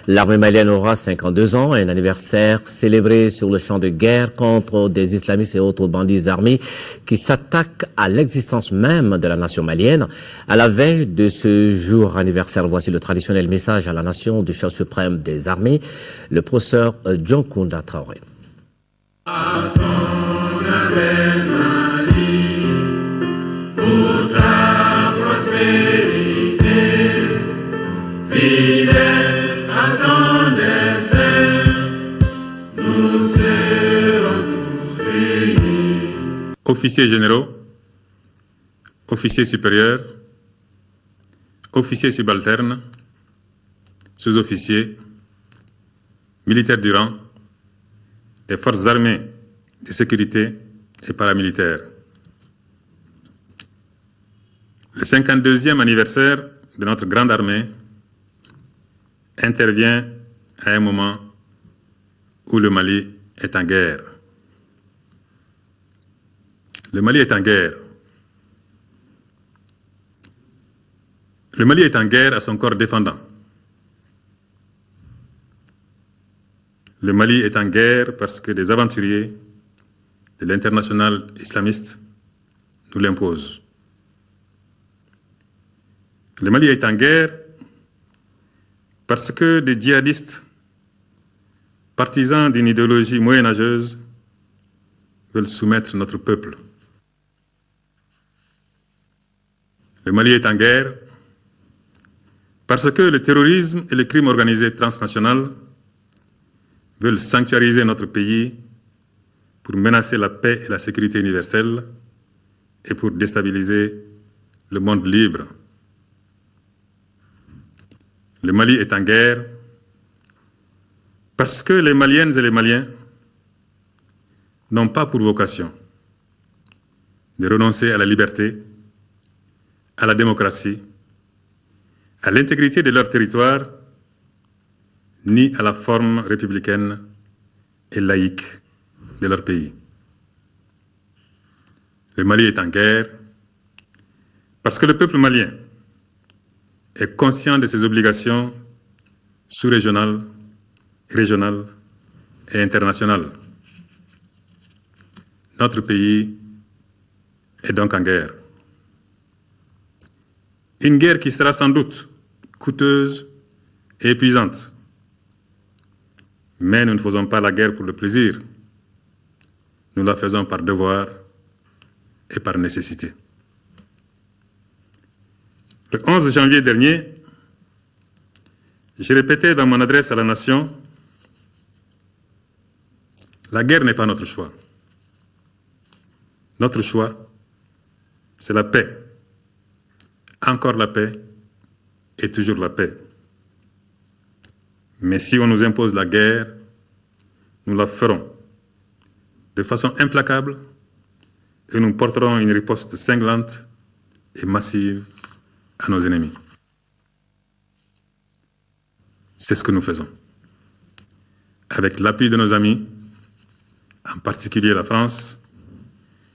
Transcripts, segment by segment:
L'armée malienne aura 52 ans, un anniversaire célébré sur le champ de guerre contre des islamistes et autres bandits armés qui s'attaquent à l'existence même de la nation malienne. À la veille de ce jour anniversaire, voici le traditionnel message à la nation du chef suprême des armées, le professeur Dioncounda Traoré. Officiers généraux, officiers supérieurs, officiers subalternes, sous-officiers, militaires du rang, des forces armées de sécurité et paramilitaires. Le 52e anniversaire de notre grande armée intervient à un moment où le Mali est en guerre. Le Mali est en guerre. Le Mali est en guerre à son corps défendant. Le Mali est en guerre parce que des aventuriers de l'international islamiste nous l'imposent. Le Mali est en guerre parce que des djihadistes, partisans d'une idéologie moyenâgeuse, veulent soumettre notre peuple. Le Mali est en guerre parce que le terrorisme et le crime organisé transnational veulent sanctuariser notre pays pour menacer la paix et la sécurité universelle et pour déstabiliser le monde libre. Le Mali est en guerre parce que les Maliennes et les Maliens n'ont pas pour vocation de renoncer à la liberté, à la démocratie, à l'intégrité de leur territoire, ni à la forme républicaine et laïque de leur pays. Le Mali est en guerre parce que le peuple malien est conscient de ses obligations sous-régionales, régionales et internationales. Notre pays est donc en guerre. Une guerre qui sera sans doute coûteuse et épuisante. Mais nous ne faisons pas la guerre pour le plaisir. Nous la faisons par devoir et par nécessité. Le 11 janvier dernier, j'ai répété dans mon adresse à la nation, la guerre n'est pas notre choix. Notre choix, c'est la paix. Encore la paix et toujours la paix. Mais si on nous impose la guerre, nous la ferons de façon implacable et nous porterons une riposte cinglante et massive à nos ennemis. C'est ce que nous faisons. Avec l'appui de nos amis, en particulier la France,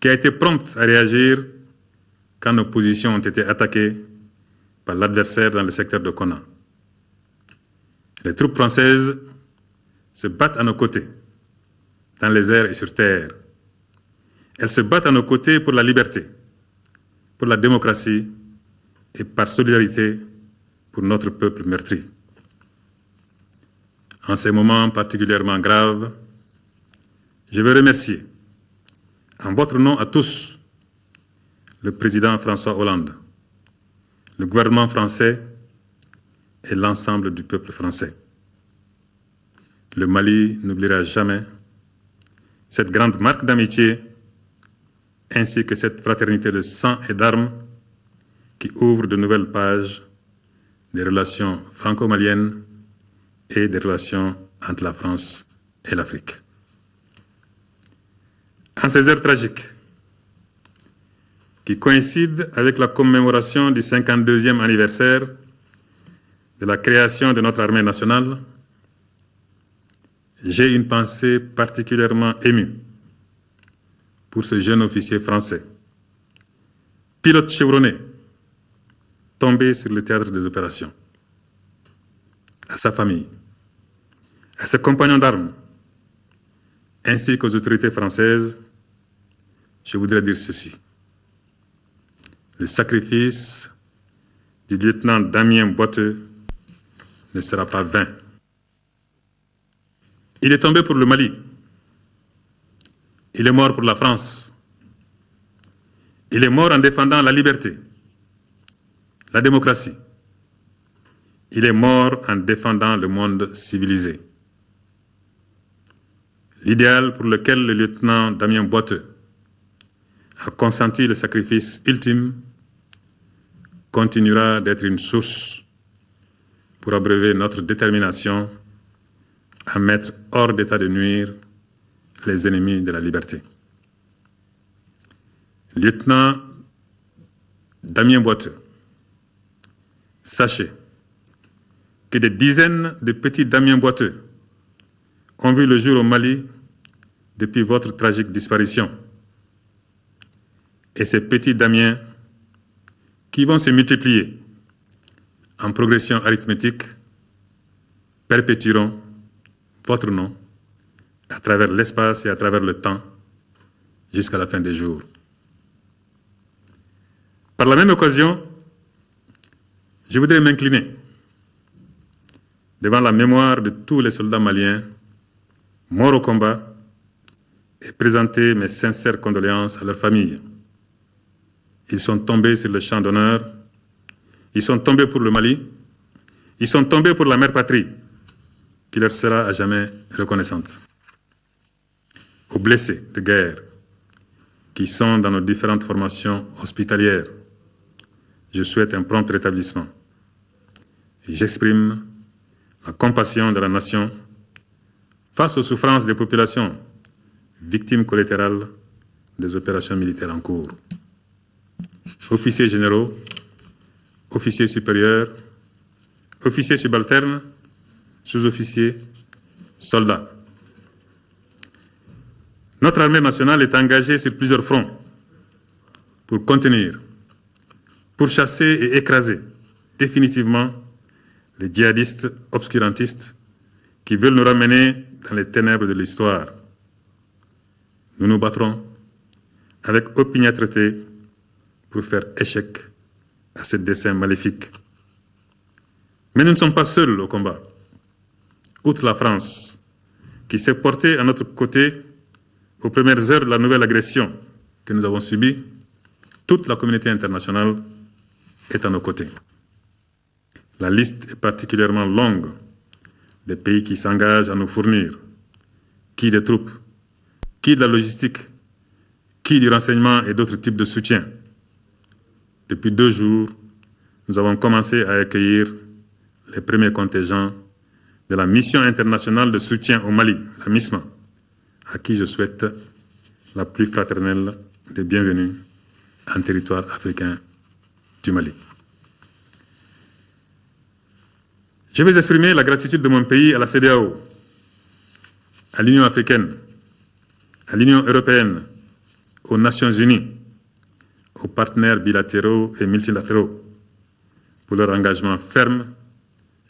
qui a été prompte à réagir quand nos positions ont été attaquées par l'adversaire dans le secteur de Konna. Les troupes françaises se battent à nos côtés, dans les airs et sur terre. Elles se battent à nos côtés pour la liberté, pour la démocratie et par solidarité pour notre peuple meurtri. En ces moments particulièrement graves, je veux remercier, en votre nom à tous, le président François Hollande, le gouvernement français et l'ensemble du peuple français. Le Mali n'oubliera jamais cette grande marque d'amitié ainsi que cette fraternité de sang et d'armes qui ouvre de nouvelles pages des relations franco-maliennes et des relations entre la France et l'Afrique. En ces heures tragiques, qui coïncide avec la commémoration du 52e anniversaire de la création de notre armée nationale, j'ai une pensée particulièrement émue pour ce jeune officier français, pilote chevronné, tombé sur le théâtre des opérations. À sa famille, à ses compagnons d'armes, ainsi qu'aux autorités françaises, je voudrais dire ceci. Le sacrifice du lieutenant Damien Boiteux ne sera pas vain. Il est tombé pour le Mali. Il est mort pour la France. Il est mort en défendant la liberté, la démocratie. Il est mort en défendant le monde civilisé. L'idéal pour lequel le lieutenant Damien Boiteux a consenti le sacrifice ultime continuera d'être une source pour abreuver notre détermination à mettre hors d'état de nuire les ennemis de la liberté. Lieutenant Damien Boiteux, sachez que des dizaines de petits Damien Boiteux ont vu le jour au Mali depuis votre tragique disparition. Et ces petits Damiens qui vont se multiplier en progression arithmétique perpétueront votre nom à travers l'espace et à travers le temps jusqu'à la fin des jours. Par la même occasion, je voudrais m'incliner devant la mémoire de tous les soldats maliens morts au combat et présenter mes sincères condoléances à leurs familles. Ils sont tombés sur le champ d'honneur, ils sont tombés pour le Mali, ils sont tombés pour la mère patrie, qui leur sera à jamais reconnaissante. Aux blessés de guerre, qui sont dans nos différentes formations hospitalières, je souhaite un prompt rétablissement. Et j'exprime la compassion de la nation face aux souffrances des populations victimes collatérales des opérations militaires en cours. Officiers généraux, officiers supérieurs, officiers subalternes, sous-officiers, soldats. Notre armée nationale est engagée sur plusieurs fronts pour contenir, pour chasser et écraser définitivement les djihadistes obscurantistes qui veulent nous ramener dans les ténèbres de l'histoire. Nous nous battrons avec opiniâtreté pour faire échec à ce dessein maléfique. Mais nous ne sommes pas seuls au combat. Outre la France, qui s'est portée à notre côté aux premières heures de la nouvelle agression que nous avons subie, toute la communauté internationale est à nos côtés. La liste est particulièrement longue des pays qui s'engagent à nous fournir, qui des troupes, qui de la logistique, qui du renseignement et d'autres types de soutien. Depuis 2 jours, nous avons commencé à accueillir les premiers contingents de la mission internationale de soutien au Mali, la MISMA, à qui je souhaite la plus fraternelle des bienvenues en territoire africain du Mali. Je vais exprimer la gratitude de mon pays à la CEDEAO, à l'Union africaine, à l'Union européenne, aux Nations unies, aux partenaires bilatéraux et multilatéraux pour leur engagement ferme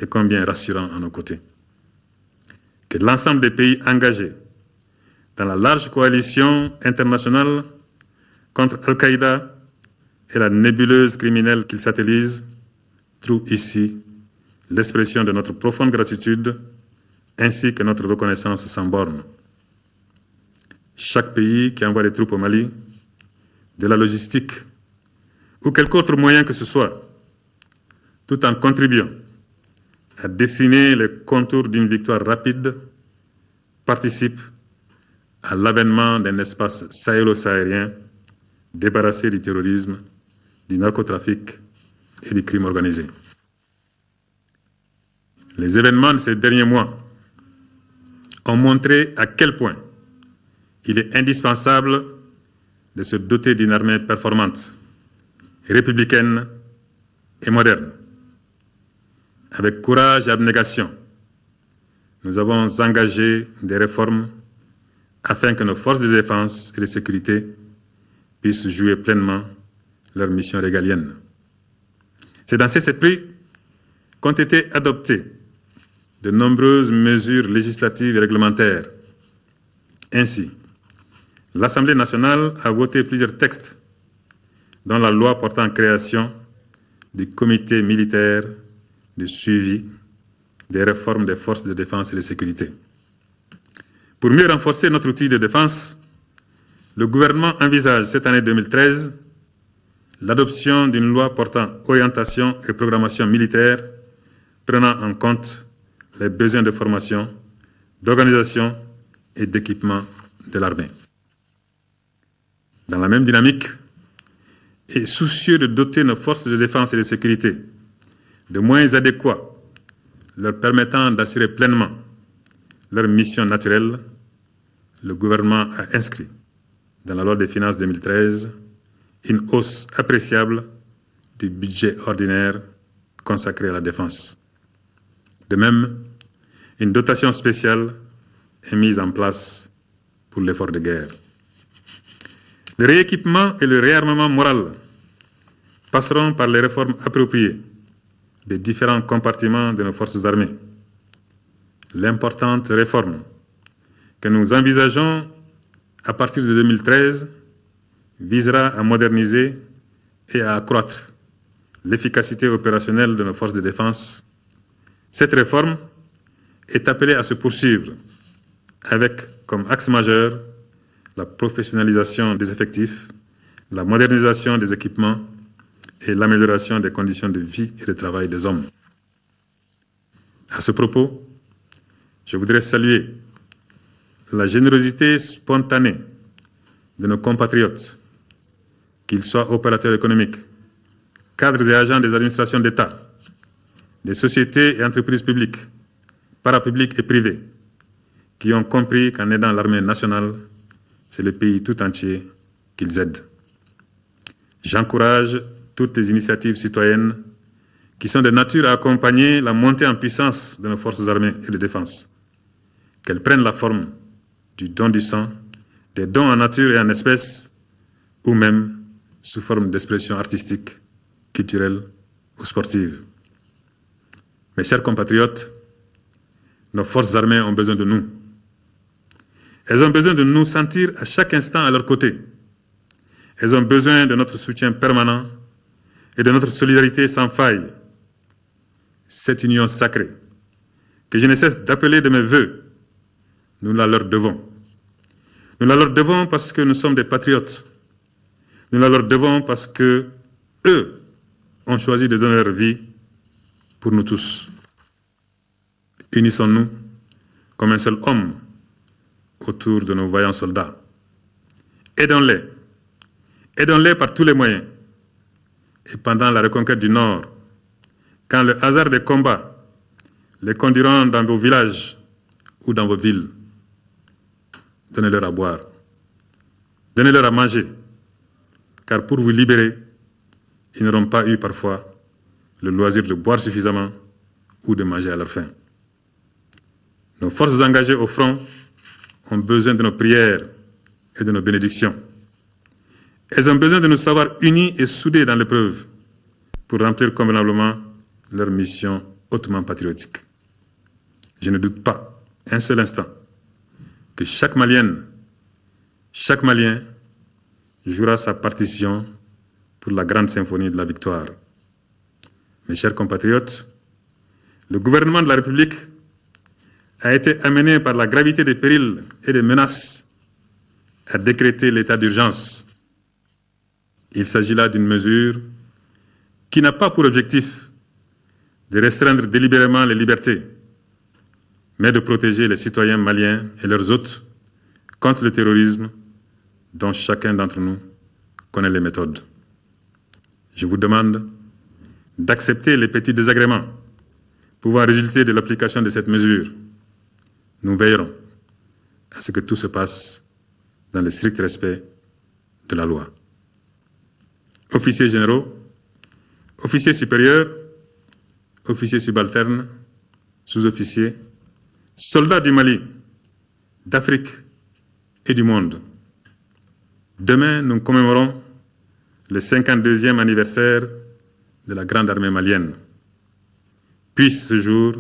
et combien rassurant à nos côtés. Que l'ensemble des pays engagés dans la large coalition internationale contre Al-Qaïda et la nébuleuse criminelle qu'il satellise trouvent ici l'expression de notre profonde gratitude ainsi que notre reconnaissance sans borne. Chaque pays qui envoie des troupes au Mali, de la logistique ou quelque autre moyen que ce soit, tout en contribuant à dessiner les contours d'une victoire rapide, participe à l'avènement d'un espace sahélo-sahélien débarrassé du terrorisme, du narcotrafic et du crime organisé. Les événements de ces derniers mois ont montré à quel point il est indispensable de se doter d'une armée performante, républicaine et moderne. Avec courage et abnégation, nous avons engagé des réformes afin que nos forces de défense et de sécurité puissent jouer pleinement leur mission régalienne. C'est dans cet esprit qu'ont été adoptées de nombreuses mesures législatives et réglementaires. Ainsi, l'Assemblée nationale a voté plusieurs textes, dont la loi portant création du comité militaire de suivi des réformes des forces de défense et de sécurité. Pour mieux renforcer notre outil de défense, le gouvernement envisage cette année 2013 l'adoption d'une loi portant orientation et programmation militaire prenant en compte les besoins de formation, d'organisation et d'équipement de l'armée. Dans la même dynamique, et soucieux de doter nos forces de défense et de sécurité de moyens adéquats leur permettant d'assurer pleinement leur mission naturelle, le gouvernement a inscrit dans la loi des finances 2013 une hausse appréciable du budget ordinaire consacré à la défense. De même, une dotation spéciale est mise en place pour l'effort de guerre. Le rééquipement et le réarmement moral passeront par les réformes appropriées des différents compartiments de nos forces armées. L'importante réforme que nous envisageons à partir de 2013 visera à moderniser et à accroître l'efficacité opérationnelle de nos forces de défense. Cette réforme est appelée à se poursuivre avec comme axe majeur la professionnalisation des effectifs, la modernisation des équipements et l'amélioration des conditions de vie et de travail des hommes. À ce propos, je voudrais saluer la générosité spontanée de nos compatriotes, qu'ils soient opérateurs économiques, cadres et agents des administrations d'État, des sociétés et entreprises publiques, parapubliques et privées, qui ont compris qu'en aidant l'armée nationale, c'est le pays tout entier qu'ils aident. J'encourage toutes les initiatives citoyennes qui sont de nature à accompagner la montée en puissance de nos forces armées et de défense. Qu'elles prennent la forme du don du sang, des dons en nature et en espèces, ou même sous forme d'expression artistique, culturelle ou sportive. Mes chers compatriotes, nos forces armées ont besoin de nous. Elles ont besoin de nous sentir à chaque instant à leur côté. Elles ont besoin de notre soutien permanent et de notre solidarité sans faille. Cette union sacrée, que je ne cesse d'appeler de mes vœux, nous la leur devons. Nous la leur devons parce que nous sommes des patriotes. Nous la leur devons parce que eux ont choisi de donner leur vie pour nous tous. Unissons-nous comme un seul homme autour de nos vaillants soldats. Aidons-les. Aidons-les par tous les moyens. Et pendant la reconquête du Nord, quand le hasard des combats les conduiront dans vos villages ou dans vos villes, donnez-leur à boire. Donnez-leur à manger. Car pour vous libérer, ils n'auront pas eu parfois le loisir de boire suffisamment ou de manger à leur faim. Nos forces engagées au front ont besoin de nos prières et de nos bénédictions. Elles ont besoin de nous savoir unis et soudés dans l'épreuve pour remplir convenablement leur mission hautement patriotique. Je ne doute pas un seul instant que chaque Malienne, chaque Malien jouera sa partition pour la grande symphonie de la victoire. Mes chers compatriotes, le gouvernement de la République a été amené par la gravité des périls et des menaces à décréter l'état d'urgence. Il s'agit là d'une mesure qui n'a pas pour objectif de restreindre délibérément les libertés, mais de protéger les citoyens maliens et leurs hôtes contre le terrorisme dont chacun d'entre nous connaît les méthodes. Je vous demande d'accepter les petits désagréments pouvant résulter de l'application de cette mesure. Nous veillerons à ce que tout se passe dans le strict respect de la loi. Officiers généraux, officiers supérieurs, officiers subalternes, sous-officiers, soldats du Mali, d'Afrique et du monde. Demain, nous commémorons le 52e anniversaire de la Grande Armée malienne. Puisse ce jour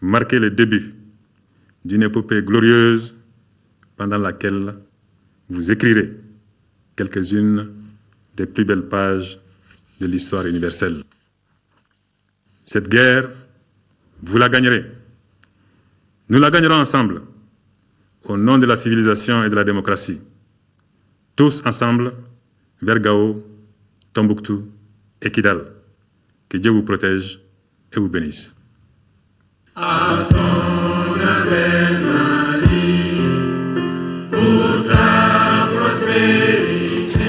marquer le début d'une épopée glorieuse pendant laquelle vous écrirez quelques-unes des plus belles pages de l'histoire universelle. Cette guerre, vous la gagnerez. Nous la gagnerons ensemble, au nom de la civilisation et de la démocratie. Tous ensemble, vers Gao, Tombouctou et Kidal. Que Dieu vous protège et vous bénisse. À ton appel, Mali, pour ta prospérité.